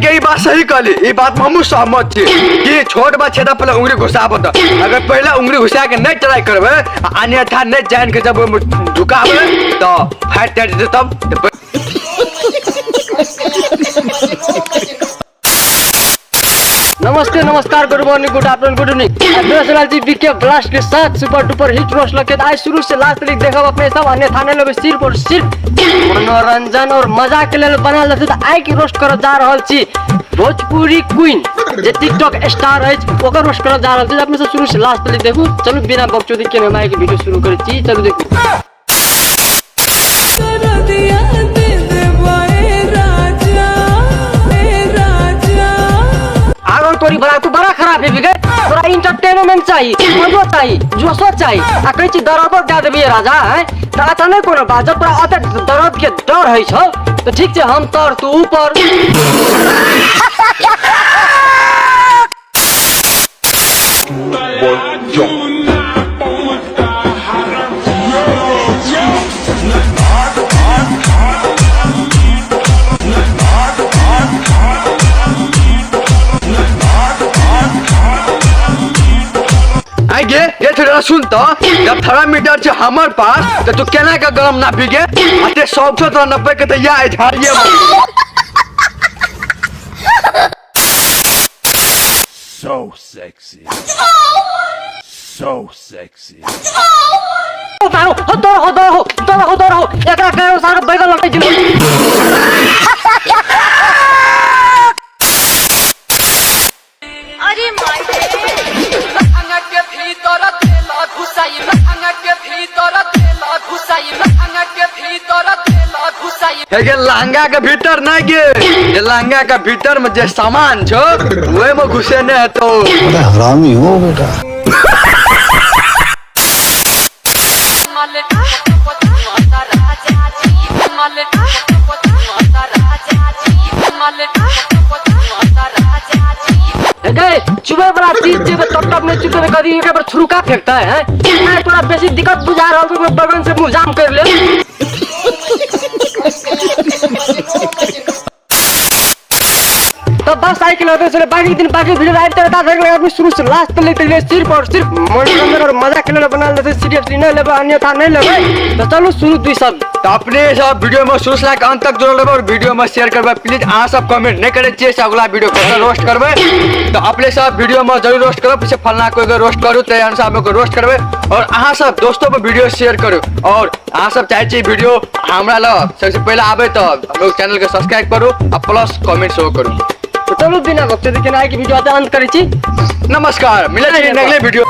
ये बात सही कहली, ये बात हमहू सहमत छी कि छोट बा छेदा पहले उंगली घुसाबो त अगर पहले उंगली घुसा के नहीं ट्राई करबे अन्यथा नहीं जान के जब झुकाबे तो फाइट कर दे तब। नमस्ते, नमस्कार, good morning, good afternoon, good evening. जी बीके ब्लास्ट के साथ सुपर डुपर हिट रोस्ट लगे आज शुरू से लास्ट तक देखो अपने सब अन्य थाने लोग सिर्फ और सिर्फ मनोरंजन और मजा के लिए बना लेते तो आई की रोस्ट कर जा रहल छी भोजपुरी क्वीन जे टिकटॉक स्टार है ओकर रोस्ट कर जा रहल छी। अपने से शुरू से लास्ट तक देखो। चलो बिना बकचोदी के हम आई की वीडियो शुरू करै छी। चलो देखो। तोरी बड़ा तू बड़ा खराब है बिगड़ तोरा एंटरटेनमेंट चाहिए, मजा चाहिए, जोशो चाहिए। आ कह छी दर्द दे देबे राजा है त अच्छा नहीं कोनो बात जब तोरा अते दर्द के डर है छौ तो ठीक छै हम तर तू ऊपर। ये थोड़ा सुन तो जब थर्मामीटर छे हमर पास तो तू केना का गरम ना बिगे अते 100 तो 90 के तैया है झाड़िए So sexy. So sexy. हो एकरा कहो सारा बैगन लगे जिलो। अरे माय अंगट के भीतर तेल घुसाई अंगट के भीतर तेल घुसाई अंगट के भीतर तेल घुसाई हे के लहंगा के भीतर ना गे ये लहंगा के भीतर में जे सामान छो ओए में घुसे ने है तो बड़ा हरामी हो बेटा। चुबे वाला चीज जे टप में चुबे कदी एक बार छुरुका फेंकता है मैं थोड़ा बेसी दिक्कत बुझा रहा हूं बगन से मुंह जाम कर ले। तो बस आई के लगे से बाकी दिन बाकी वीडियो आते रहता है अपनी शुरू से लास्ट तक लेते सिर्फ और सिर्फ मनोरंजन और मजा के लिए बना लेते सीरियसली नहीं लेबे अन्यथा नहीं लेबे। तो चलो शुरू दुई सब तो अपने सब वीडियो में शुरू से लेकर अंत तक जोड़ लेबे और वीडियो में शेयर करबे। प्लीज आ सब कमेंट नहीं करे चाहिए अगला वीडियो कैसे रोस्ट करबे तो अपने सब वीडियो में जरूर रोस्ट करो पीछे फलना कोई को रोस्ट करू तो अनुसार में को रोस्ट करबे और आ सब दोस्तों में वीडियो शेयर करो और आ सब चाहे छी वीडियो हमरा ल सबसे पहले आबे तो हम लोग चैनल के सब्सक्राइब करू और प्लस कमेंट शो करू। तो चलो बिना वक्त देखे ना की वीडियो अंत करी छी। नमस्कार, मिले अगले वीडियो।